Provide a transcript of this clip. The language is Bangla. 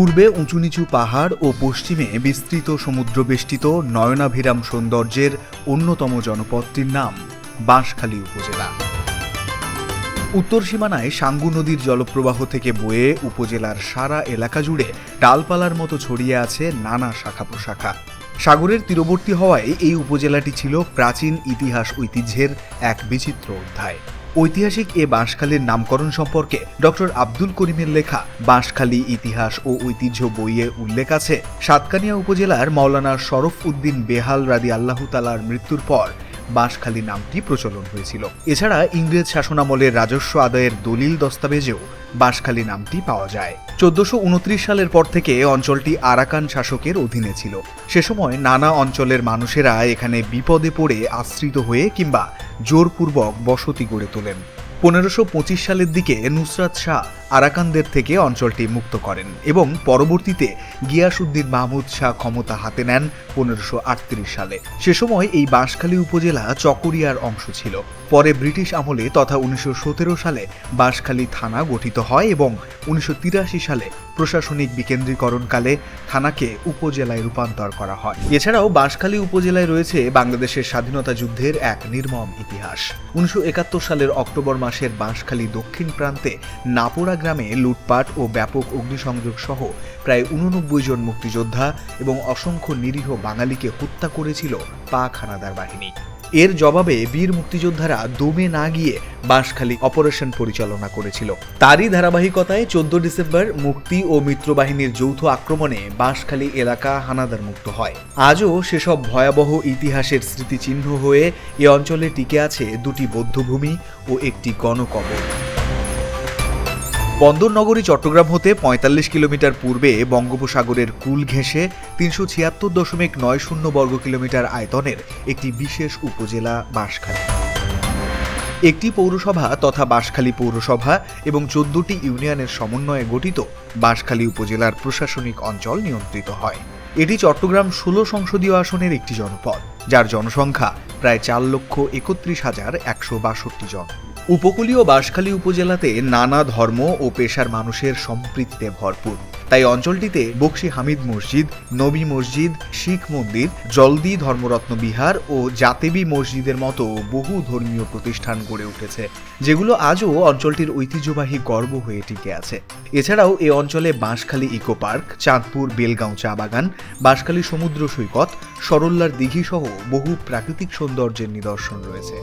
পূর্বে উঁচু নিচু পাহাড় ও পশ্চিমে বিস্তৃত সমুদ্রবেষ্টিত নয়নাভিরাম সৌন্দর্যের অন্যতম জনপদটির নাম বাঁশখালী উপজেলা। উত্তর সীমানায় সাঙ্গু নদীর জলপ্রবাহ থেকে বয়ে উপজেলার সারা এলাকা জুড়ে ডালপালার মতো ছড়িয়ে আছে নানা শাখা প্রশাখা। সাগরের তীরবর্তী হওয়ায় এই উপজেলাটি ছিল প্রাচীন ইতিহাস ঐতিহ্যের এক বিচিত্র অধ্যায়। ঐতিহাসিক এ বাঁশখালীর নামকরণ সম্পর্কে ডক্টর আব্দুল করিমের লেখা বাঁশখালী ইতিহাস ও ঐতিহ্য বইয়ে উল্লেখ আছে, সাতকানিয়া উপজেলার মাওলানা শরফ উদ্দিন বেহাল রাদিয়াল্লাহু তাআলার মৃত্যুর পর বাঁশখালী নামটি প্রচলন হয়েছিল। এছাড়া ইংরেজ শাসনামলের রাজস্ব আদায়ের দলিল দস্তাবেজেও বাঁশখালী নামটি পাওয়া যায়। 1429 সালের পর থেকে অঞ্চলটি আরাকান শাসকের অধীনে ছিল। সে সময় নানা অঞ্চলের মানুষেরা এখানে বিপদে পড়ে আশ্রিত হয়ে কিংবা জোরপূর্বক বসতি গড়ে তোলেন। 1525 সালের দিকে নুসরাত শাহ আরাকানদের থেকে অঞ্চলটি মুক্ত করেন এবং পরবর্তীতে গিয়াসউদ্দিন মাহমুদ শাহ ক্ষমতা হাতে নেন 1538 সালে। সে সময় এই বাঁশখালী উপজেলা চকরিয়ার অংশ ছিল। পরে ব্রিটিশ আমলে তথা 1917 সালে বাঁশখালী থানা গঠিত হয় এবং 1983 সালে প্রশাসনিক বিকেন্দ্রীকরণকালে থানাকে উপজেলায় রূপান্তর করা হয়। এছাড়াও বাঁশখালী উপজেলায় রয়েছে বাংলাদেশের স্বাধীনতা যুদ্ধের এক নির্মম ইতিহাস। 1971 সালের অক্টোবর মাসের বাঁশখালী দক্ষিণ প্রান্তে নাপোড়া গ্রামে লুটপাট ও ব্যাপক অগ্নিসংযোগ সহ প্রায় 89 জন মুক্তিযোদ্ধা এবং অসংখ্য নিরীহ বাঙালিকে হত্যা করেছিল পাক হানাদার বাহিনী। এর জবাবে বীর মুক্তিযোদ্ধারা দমে না গিয়ে বাঁশখালী অপারেশন পরিচালনা করেছিল। তারই ধারাবাহিকতায় 14 ডিসেম্বর মুক্তি ও মিত্রবাহিনীর যৌথ আক্রমণে বাঁশখালী এলাকা হানাদার মুক্ত হয়। আজও সেসব ভয়াবহ ইতিহাসের স্মৃতিচিহ্ন হয়ে এ অঞ্চলে টিকে আছে দুটি বৌদ্ধভূমি ও একটি গণকবর। বন্দর নগরী চট্টগ্রাম হতে 45 কিলোমিটার পূর্বে বঙ্গোপসাগরের কূল ঘেঁষে 376.90 বর্গ কিলোমিটার আয়তনের একটি বিশেষ উপজেলা বাঁশখালী। একটি পৌরসভা তথা বাঁশখালী পৌরসভা এবং 14টি ইউনিয়নের সমন্বয়ে গঠিত বাঁশখালী উপজেলার প্রশাসনিক অঞ্চল নিয়ন্ত্রিত হয়। এটি চট্টগ্রাম 16 সংসদীয় আসনের একটি জনপদ, যার জনসংখ্যা প্রায় 4,31,162 জন। উপকূলীয় বাঁশখালী উপজেলাতে নানা ধর্ম ও পেশার মানুষের সম্প্রীতিতে ভরপুর। তাই অঞ্চলটিতে বকশী হামিদ মসজিদ, নবী মসজিদ, শিখ মন্দির, জলদি ধর্মরত্ন বিহার ও জাতেবী মসজিদের মতো বহু ধর্মীয় প্রতিষ্ঠান গড়ে উঠেছে, যেগুলো আজও অঞ্চলটির ঐতিহ্যবাহী গর্ব হয়ে টিকে আছে। এছাড়াও এ অঞ্চলে বাঁশখালী ইকো পার্ক, চাঁদপুর বেলগাঁও চা বাগান, বাঁশখালী সমুদ্র সৈকত, সরল্লার দিঘি সহ বহু প্রাকৃতিক সৌন্দর্যের নিদর্শন রয়েছে।